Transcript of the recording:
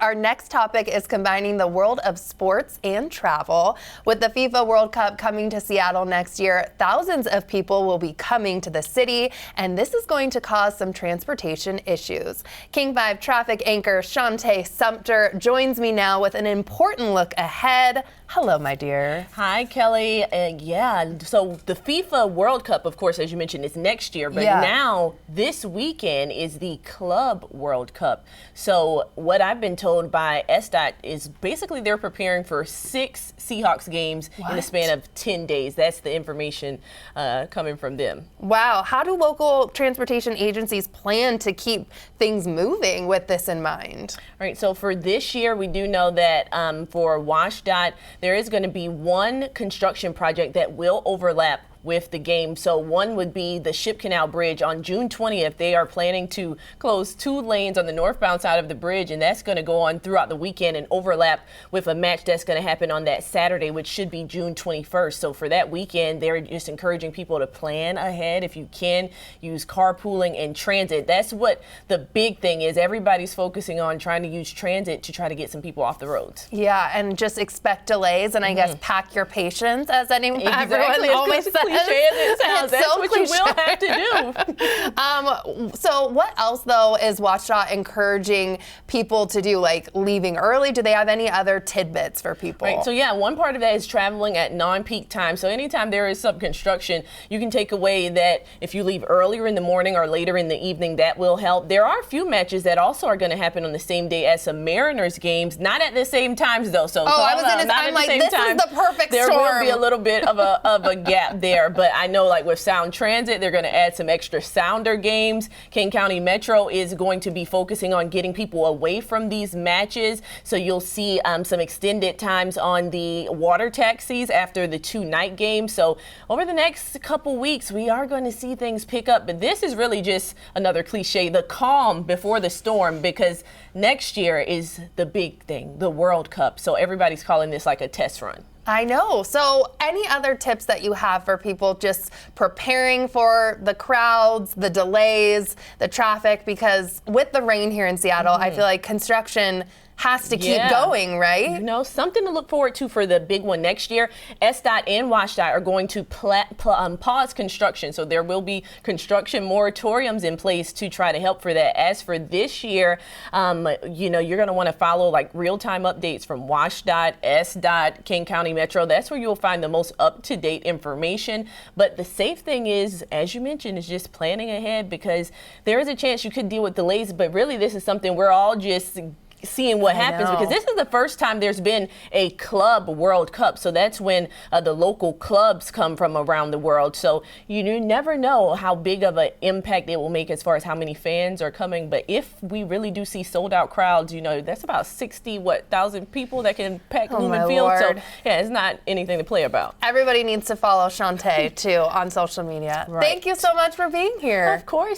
Our next topic is combining the world of sports and travel. With the FIFA World Cup coming to Seattle next year, thousands of people will be coming to the city, and this is going to cause some transportation issues. King 5 traffic anchor Shantae Sumter joins me now with an important look ahead. Hello, my dear. Hi, Kelly. So the FIFA World Cup, of course, as you mentioned, is next year, but now this weekend is the Club World Cup. So what I've been told by SDOT is basically they're preparing for 6 Seahawks games in the span of 10 days. That's the information coming from them. Wow. How do local transportation agencies plan to keep things moving with this in mind? All right, so for this year, we do know that for WashDOT, there is going to be one construction project that will overlap with the game. So one would be the Ship Canal Bridge on June 20th. They are planning to close 2 lanes on the northbound side of the bridge, and that's going to go on throughout the weekend and overlap with a match that's going to happen on that Saturday, which should be June 21st. So for that weekend, they're just encouraging people to plan ahead. If you can, use carpooling and transit. That's what the big thing is. Everybody's focusing on trying to use transit to try to get some people off the roads. Yeah, and just expect delays, and I guess pack your patience, as everyone always says. It sounds. That's so what cliche. You will have to do. So what else, though, is WashDOT encouraging people to do, like leaving early? Do they have any other tidbits for people? Right. So, yeah, one part of that is traveling at non-peak time. So anytime there is some construction, you can take away that if you leave earlier in the morning or later in the evening, that will help. There are a few matches that also are going to happen on the same day as some Mariners games, not at the same times, though. So I'm like, this is the perfect storm. There will be a little bit of a gap there. But I know, like with Sound Transit, they're going to add some extra Sounder games. King County Metro is going to be focusing on getting people away from these matches. So you'll see some extended times on the water taxis after the 2 night games. So over the next couple weeks, we are going to see things pick up. But this is really just another cliche, the calm before the storm, because next year is the big thing, the World Cup. So everybody's calling this like a test run. I know. So any other tips that you have for people just preparing for the crowds, the delays, the traffic? Because with the rain here in Seattle, I feel like construction has to keep going, right? You know, something to look forward to for the big one next year. SDOT and WashDOT are going to pause construction. So there will be construction moratoriums in place to try to help for that. As for this year, you know, you're going to want to follow like real-time updates from WashDOT, SDOT, King County Metro. That's where you'll find the most up-to-date information. But the safe thing is, as you mentioned, is just planning ahead, because there is a chance you could deal with delays. But really, this is something we're all just seeing what happens, because this is the first time there's been a Club World Cup. So that's when the local clubs come from around the world. So you never know how big of an impact it will make as far as how many fans are coming. But if we really do see sold out crowds, you know, that's about 60,000 people that can pack Lumen Field. So yeah, it's not anything to play about. Everybody needs to follow Shantae too on social media. Thank you so much for being here. Of course.